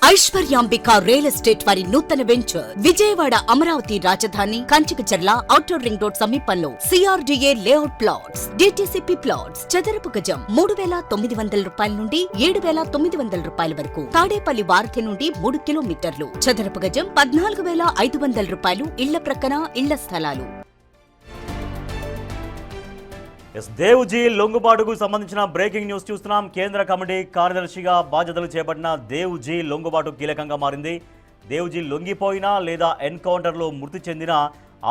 Aishwaryambika real estate వారి నూతన venture Vijayawada Amaravati రాజధాని కంచికచర్ల ఔటర్ రింగ్ రోడ్ సమీపంలో CRDA layout plots DTCP plots చదరపు గజం 3,900 రూపాయల నుండి 7,900 రూపాయల వరకు. తాడేపల్లి వారధి నుండి 3 కిలోమీటర్లు. చదరపు గజం 14,500 రూపాయలు. ఇళ్ల ప్రక్కన ఇళ్ల స్థలాలు. దేవుజీ లొంగుబాటుకు సంబంధించిన బ్రేకింగ్ న్యూస్ చూస్తున్నాం. కేంద్ర కమిటీ కార్యదర్శిగా బాధ్యతలు చేపట్టిన దేవుజీ లొంగుబాటు కీలకంగా మారింది. దేవుజీ లొంగిపోయినా లేదా ఎన్కౌంటర్లో మృతి చెందిన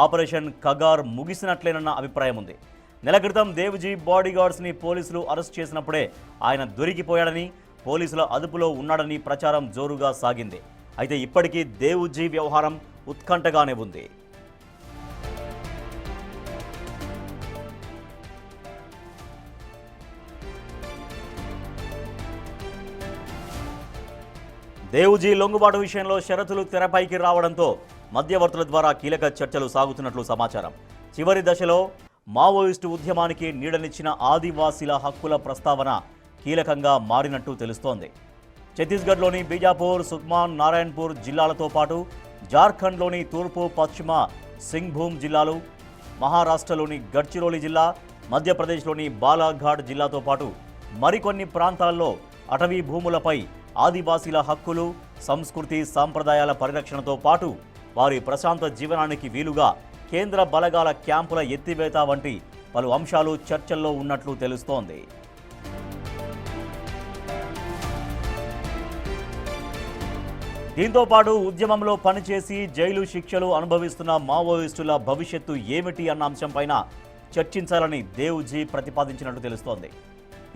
ఆపరేషన్ కగార్ ముగిసినట్లేనన్న అభిప్రాయం ఉంది. నెల క్రితం దేవుజీ బాడీగార్డ్స్ని పోలీసులు అరెస్ట్ చేసినప్పుడే ఆయన దొరికిపోయాడని, పోలీసుల అదుపులో ఉన్నాడని ప్రచారం జోరుగా సాగింది. అయితే ఇప్పటికీ దేవుజీ వ్యవహారం ఉత్కంఠగానే ఉంది. దేవుజీ లొంగుబాటు విషయంలో షరతులు తెరపైకి రావడంతో మధ్యవర్తుల ద్వారా కీలక చర్చలు సాగుతున్నట్లు సమాచారం. చివరి దశలో మావోయిస్టు ఉద్యమానికి నీడనిచ్చిన ఆదివాసీల హక్కుల ప్రస్తావన కీలకంగా మారినట్టు తెలుస్తోంది. ఛత్తీస్గఢ్లోని బీజాపూర్, సుక్మాన్, నారాయణపూర్ జిల్లాలతో పాటు జార్ఖండ్లోని తూర్పు, పశ్చిమ సింగ్భూమ్ జిల్లాలు, మహారాష్ట్రలోని గడ్చిరోలి జిల్లా, మధ్యప్రదేశ్లోని బాలాఘాట్ జిల్లాతో పాటు మరికొన్ని ప్రాంతాల్లో అటవీ భూములపై ఆదివాసీల హక్కులు, సంస్కృతి, సాంప్రదాయాల పరిరక్షణతో పాటు వారి ప్రశాంత జీవనానికి వీలుగా కేంద్ర బలగాల క్యాంపుల ఎత్తివేత వంటి పలు అంశాలు చర్చల్లో ఉన్నట్లు తెలుస్తోంది. దీంతో పాటు ఉద్యమంలో పనిచేసి జైలు శిక్షలు అనుభవిస్తున్న మావోయిస్టుల భవిష్యత్తు ఏమిటి అన్న అంశంపైన చర్చించాలని దేవుజీ ప్రతిపాదించినట్టు తెలుస్తోంది.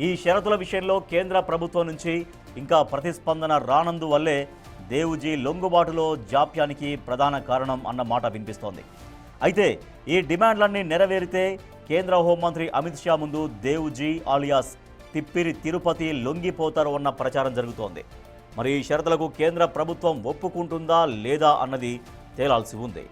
ఈ షరతుల విషయంలో కేంద్ర ప్రభుత్వం నుంచి ఇంకా ప్రతిస్పందన రానందువల్లే దేవుజీ లొంగుబాటులో జాప్యానికి ప్రధాన కారణం అన్న మాట వినిపిస్తోంది. అయితే ఈ డిమాండ్లన్నీ నెరవేరితే కేంద్ర హోంమంత్రి అమిత్ షా ముందు దేవుజీ ఆలియాస్ తిప్పిరి తిరుపతి లొంగిపోతారు అన్న ప్రచారం జరుగుతోంది. మరి ఈ షరతులకు కేంద్ర ప్రభుత్వం ఒప్పుకుంటుందా లేదా అన్నది తేలాల్సి ఉంది.